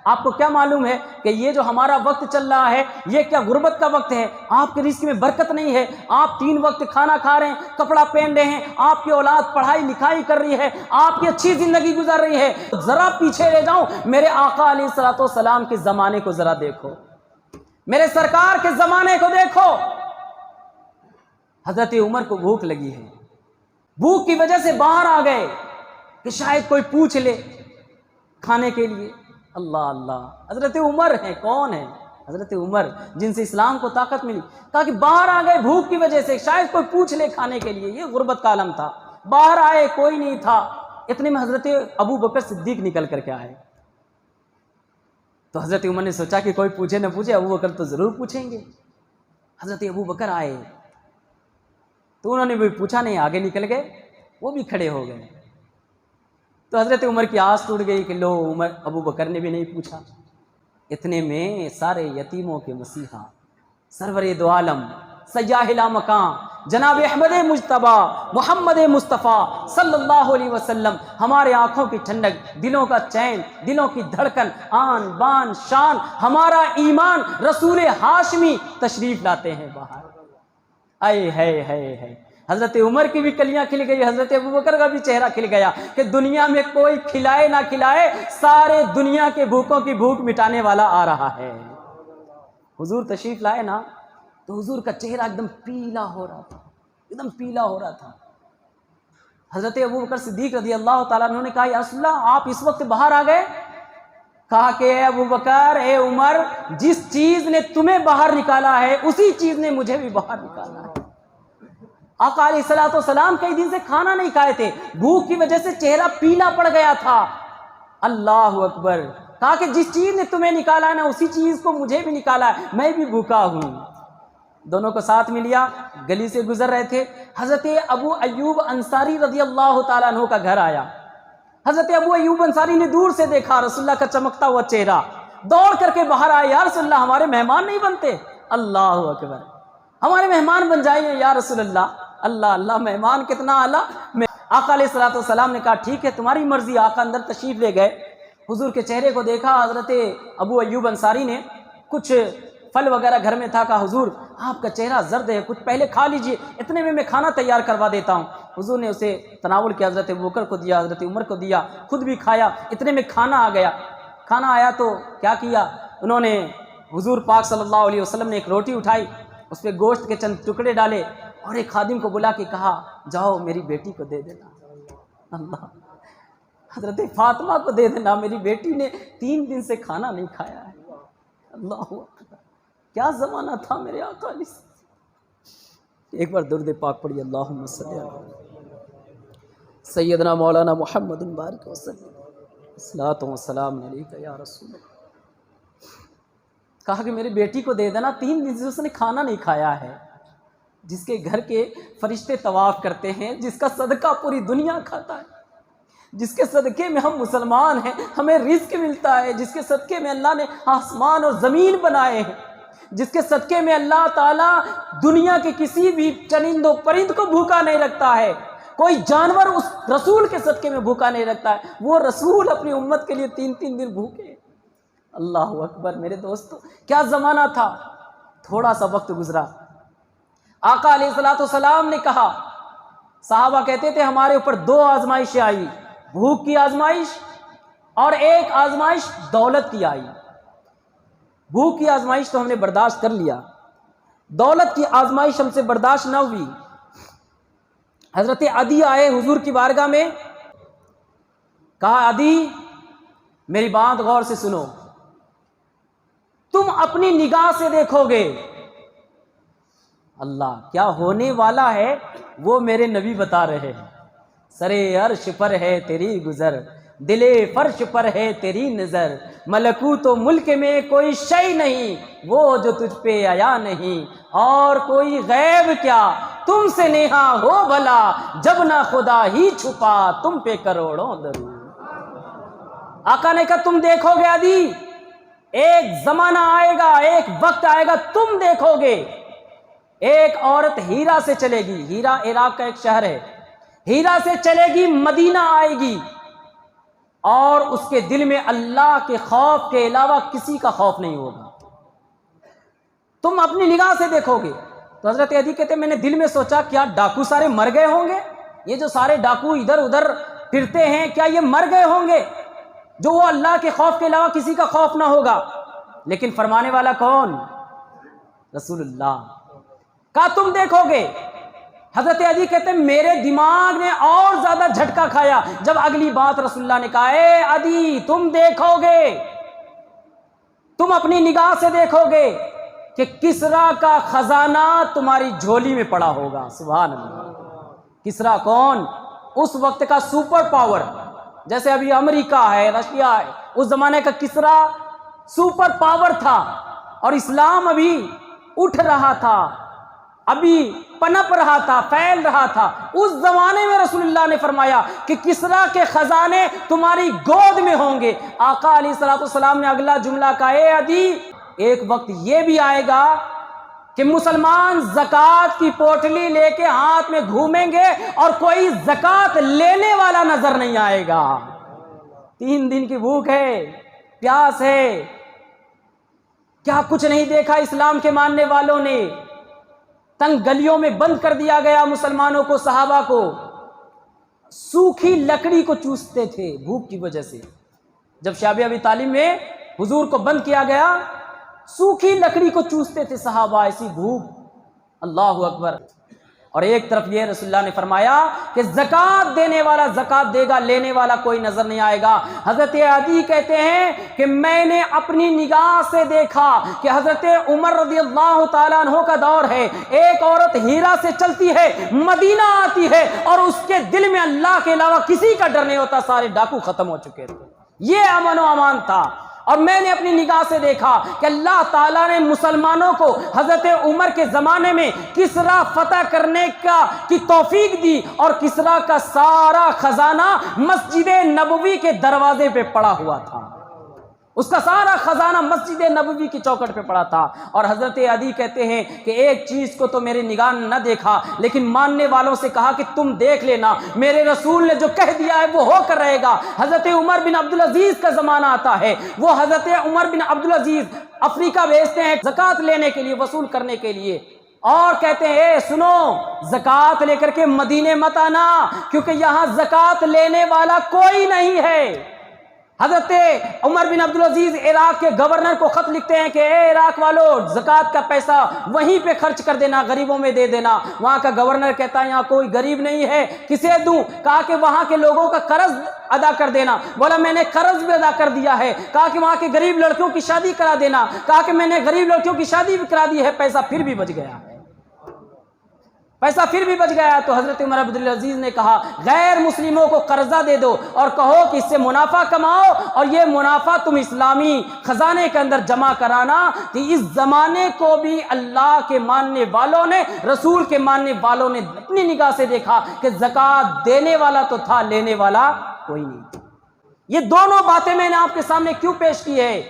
آپ کو کیا معلوم ہے کہ یہ جو ہمارا وقت چل رہا ہے یہ کیا غربت کا وقت ہے؟ آپ کے رزق میں برکت نہیں ہے، آپ 3 وقت کھانا کھا رہے ہیں، کپڑا پہن رہے ہیں، آپ کی اولاد پڑھائی لکھائی کر رہی ہے، آپ کی اچھی زندگی گزر رہی ہے۔ ذرا پیچھے لے جاؤں، میرے آقا علیہ الصلوۃ والسلام کے زمانے کو ذرا دیکھو، میرے سرکار کے زمانے کو دیکھو۔ حضرت عمر کو بھوک لگی ہے، بھوک کی وجہ سے باہر آ گئے کہ شاید کوئی پوچھ لے کھانے کے لیے۔ اللہ اللہ، حضرت عمر ہیں، کون ہیں؟ حضرت عمر جن سے اسلام کو طاقت ملی، کہا کہ باہر آ گئے بھوک کی وجہ سے، شاید کوئی پوچھ لے کھانے کے لیے۔ یہ غربت کا عالم تھا، باہر آئے کوئی نہیں تھا۔ اتنے میں حضرت ابو بکر صدیق نکل کر کے آئے، تو حضرت عمر نے سوچا کہ کوئی پوچھے نہ پوچھے، ابو بکر تو ضرور پوچھیں گے۔ حضرت ابو بکر آئے تو انہوں نے بھی پوچھا نہیں، آگے نکل گئے، وہ بھی کھڑے ہو گئے۔ تو حضرت عمر کی آس ٹوٹ گئی کہ لو عمر، ابو بکر نے بھی نہیں پوچھا۔ اتنے میں سارے یتیموں کے مسیحا سرور دو عالم سیاح لا مکان جناب احمد مجتبی محمد مصطفیٰ صلی اللہ علیہ وسلم، ہمارے آنکھوں کی ٹھنڈک، دلوں کا چین، دلوں کی دھڑکن، آن بان شان، ہمارا ایمان، رسول ہاشمی تشریف لاتے ہیں باہر۔ اے ہے حضرت عمر کی بھی کلیاں کھل گئی، حضرت ابوبکر کا بھی چہرہ کھل گیا کہ دنیا میں کوئی کھلائے نہ کھلائے، سارے دنیا کے بھوکوں کی بھوک مٹانے والا آ رہا ہے۔ حضور تشریف لائے نا تو حضور کا چہرہ ایک دم پیلا ہو رہا تھا، ایک دم پیلا ہو رہا تھا۔ حضرت ابوبکر صدیق رضی اللہ تعالیٰ عنہ نے کہا یا رسول اللہ آپ اس وقت باہر آ گئے؟ کہا کہ اے ابوبکر، اے عمر، جس چیز نے تمہیں باہر نکالا ہے اسی چیز نے مجھے بھی باہر نکالا ہے۔ آقا علیہ الصلوۃ والسلام کئی دن سے کھانا نہیں کھائے تھے، بھوک کی وجہ سے چہرہ پیلا پڑ گیا تھا۔ اللہ اکبر، کہا کہ جس چیز نے تمہیں نکالا ہے نا اسی چیز کو مجھے بھی نکالا ہے، میں بھی بھوکا ہوں۔ دونوں کو ساتھ میں لیا، گلی سے گزر رہے تھے، حضرت ابو ایوب انصاری رضی اللہ تعالیٰ عنہ کا گھر آیا۔ حضرت ابو ایوب انصاری نے دور سے دیکھا رسول اللہ کا چمکتا ہوا چہرہ، دوڑ کر کے باہر آئے، یا رسول اللہ ہمارے مہمان نہیں بنتے؟ اللہ اکبر، ہمارے مہمان بن جائیے یا رسول اللہ۔ اللہ اللہ، مہمان کتنا اعلیٰ۔ آقا علیہ الصلوۃ والسلام نے کہا ٹھیک ہے تمہاری مرضی۔ آقا اندر تشریف لے گئے، حضور کے چہرے کو دیکھا، حضرت ابو ایوب انصاری نے کچھ پھل وغیرہ گھر میں تھا، کہا حضور آپ کا چہرہ زرد ہے، کچھ پہلے کھا لیجئے، اتنے میں کھانا تیار کروا دیتا ہوں۔ حضور نے اسے تناول کیا، حضرت ابوبکر کو دیا، حضرت عمر کو دیا، خود بھی کھایا۔ اتنے میں کھانا آ گیا۔ کھانا آیا تو کیا کیا انہوں نے، حضور پاک صلی اللہ علیہ وسلم نے ایک روٹی اٹھائی، اس پہ گوشت کے چند ٹکڑے ڈالے اور ایک خادم کو بلا کے کہا جاؤ میری بیٹی کو دے دینا۔ اللہ، حضرت فاطمہ کو دے دینا، میری بیٹی نے 3 دن سے کھانا نہیں کھایا ہے۔ اللہ اکبر، کیا زمانہ تھا میرے آقا علیہ السلام۔ ایک بار درود پاک پڑھی، اللہم صلی علی سیدنا مولانا محمد بارک وسلم، الصلاۃ والسلام علیک یا رسول اللہ۔ کہا کہ میری بیٹی کو دے دینا، 3 دن سے اس نے کھانا نہیں کھایا ہے، جس کے گھر کے فرشتے طواف کرتے ہیں، جس کا صدقہ پوری دنیا کھاتا ہے، جس کے صدقے میں ہم مسلمان ہیں، ہمیں رزق ملتا ہے، جس کے صدقے میں اللہ نے آسمان اور زمین بنائے ہیں، جس کے صدقے میں اللہ تعالیٰ دنیا کے کسی بھی چرند و پرند کو بھوکا نہیں رکھتا ہے، کوئی جانور اس رسول کے صدقے میں بھوکا نہیں رکھتا ہے، وہ رسول اپنی امت کے لیے 3 دن بھوکے۔ اللہ اکبر میرے دوستو، کیا زمانہ تھا۔ تھوڑا سا وقت گزرا، آقا علیہ الصلوۃ والسلام نے کہا، صحابہ کہتے تھے ہمارے اوپر 2 آزمائشیں آئی، بھوک کی آزمائش اور ایک آزمائش دولت کی آئی۔ بھوک کی آزمائش تو ہم نے برداشت کر لیا، دولت کی آزمائش ہم سے برداشت نہ ہوئی۔ حضرت عدی آئے حضور کی بارگاہ میں، کہا عدی میری بات غور سے سنو، تم اپنی نگاہ سے دیکھو گے اللہ کیا ہونے والا ہے، وہ میرے نبی بتا رہے ہیں۔ سرے عرش پر ہے تیری گزر، دلے فرش پر ہے تیری نظر، ملکوت و ملک میں کوئی شے نہیں وہ جو تجھ پہ آیا نہیں، اور کوئی غیب کیا تم سے نیہا ہو بھلا، جب نہ خدا ہی چھپا تم پہ کروڑوں درود۔ آقا نے کہا تم دیکھو گے عدی، ایک زمانہ آئے گا، ایک وقت آئے گا، تم دیکھو گے ایک عورت ہیرا سے چلے گی، ہیرا عراق کا ایک شہر ہے، ہیرا سے چلے گی مدینہ آئے گی، اور اس کے دل میں اللہ کے خوف کے علاوہ کسی کا خوف نہیں ہوگا۔ تم اپنی نگاہ سے دیکھو گے تو حضرت عدی کہتے ہیں میں نے دل میں سوچا کیا ڈاکو سارے مر گئے ہوں گے؟ یہ جو سارے ڈاکو ادھر ادھر پھرتے ہیں کیا یہ مر گئے ہوں گے جو وہ اللہ کے خوف کے علاوہ کسی کا خوف نہ ہوگا؟ لیکن فرمانے والا کون؟ رسول اللہ۔ کہا تم دیکھو گے؟ حضرت عدی کہتے ہیں میرے دماغ نے اور زیادہ جھٹکا کھایا جب اگلی بات رسول اللہ نے کہا اے عدی تم دیکھو گے، تم اپنی نگاہ سے دیکھو گے کہ کسریٰ کا خزانہ تمہاری جھولی میں پڑا ہوگا۔ سبحان اللہ۔ کسریٰ کون؟ اس وقت کا سپر پاور، جیسے ابھی امریکہ ہے، رشیا ہے، اس زمانے کا کسریٰ سپر پاور تھا اور اسلام ابھی اٹھ رہا تھا، ابھی پنپ رہا تھا، پھیل رہا تھا۔ اس زمانے میں رسول اللہ نے فرمایا کہ کسریٰ کے خزانے تمہاری گود میں ہوں گے۔ آقا علیہ الصلوۃ والسلام نے اگلا جملہ کہا اے عدی ایک وقت یہ بھی آئے گا کہ مسلمان زکوٰۃ کی پوٹلی لے کے ہاتھ میں گھومیں گے اور کوئی زکوٰۃ لینے والا نظر نہیں آئے گا۔ 3 دن کی بھوک ہے، پیاس ہے، کیا کچھ نہیں دیکھا اسلام کے ماننے والوں نے؟ تنگ گلیوں میں بند کر دیا گیا مسلمانوں کو، صحابہ کو سوکھی لکڑی کو چوستے تھے بھوک کی وجہ سے۔ جب شعب ابی طالب میں حضور کو بند کیا گیا سوکھی لکڑی کو چوستے تھے صحابہ، ایسی بھوک۔ اللہ اکبر۔ اور ایک طرف یہ رسول اللہ نے فرمایا کہ زکوٰۃ دینے والا زکوٰۃ دے گا، لینے والا کوئی نظر نہیں آئے گا۔ حضرت عدی کہتے ہیں کہ میں نے اپنی نگاہ سے دیکھا کہ حضرت عمر رضی اللہ تعالیٰ عنہ کا دور ہے، ایک عورت ہیرا سے چلتی ہے، مدینہ آتی ہے اور اس کے دل میں اللہ کے علاوہ کسی کا ڈر نہیں ہوتا، سارے ڈاکو ختم ہو چکے تھے، یہ امن و امان تھا۔ اور میں نے اپنی نگاہ سے دیکھا کہ اللہ تعالیٰ نے مسلمانوں کو حضرت عمر کے زمانے میں کسریٰ فتح کرنے کی توفیق دی اور کسریٰ کا سارا خزانہ مسجد نبوی کے دروازے پہ پڑا ہوا تھا، اس کا سارا خزانہ مسجد نبوی کی چوکٹ پہ پڑا تھا۔ اور حضرت عدی کہتے ہیں کہ ایک چیز کو تو میری نگاہ نے نہ دیکھا لیکن ماننے والوں سے کہا کہ تم دیکھ لینا، میرے رسول نے جو کہہ دیا ہے وہ ہو کر رہے گا۔ حضرت عمر بن عبدالعزیز کا زمانہ آتا ہے، وہ حضرت عمر بن عبدالعزیز افریقہ بھیجتے ہیں زکوٰۃ لینے کے لیے، وصول کرنے کے لیے، اور کہتے ہیں اے سنو زکوٰۃ لے کر کے مدینے مت آنا کیونکہ یہاں زکوٰۃ لینے والا کوئی نہیں ہے۔ حضرت عمر بن عبدالعزیز عراق کے گورنر کو خط لکھتے ہیں کہ اے عراق والو زکوٰۃ کا پیسہ وہیں پہ خرچ کر دینا، غریبوں میں دے دینا۔ وہاں کا گورنر کہتا ہے یہاں کوئی غریب نہیں ہے، کسے دوں؟ کہا کہ وہاں کے لوگوں کا قرض ادا کر دینا۔ بولا میں نے قرض بھی ادا کر دیا ہے۔ کہا کہ وہاں کے غریب لڑکیوں کی شادی کرا دینا۔ کہا کہ میں نے غریب لڑکیوں کی شادی بھی کرا دی ہے، پیسہ پھر بھی بچ گیا ہے، پیسہ پھر بھی بچ گیا۔ تو حضرت عمر عبدالعزیز نے کہا غیر مسلموں کو قرضہ دے دو اور کہو کہ اس سے منافع کماؤ اور یہ منافع تم اسلامی خزانے کے اندر جمع کرانا۔ کہ اس زمانے کو بھی اللہ کے ماننے والوں نے، رسول کے ماننے والوں نے اپنی نگاہ سے دیکھا کہ زکوٰۃ دینے والا تو تھا، لینے والا کوئی نہیں۔ یہ دونوں باتیں میں نے آپ کے سامنے کیوں پیش کی ہے؟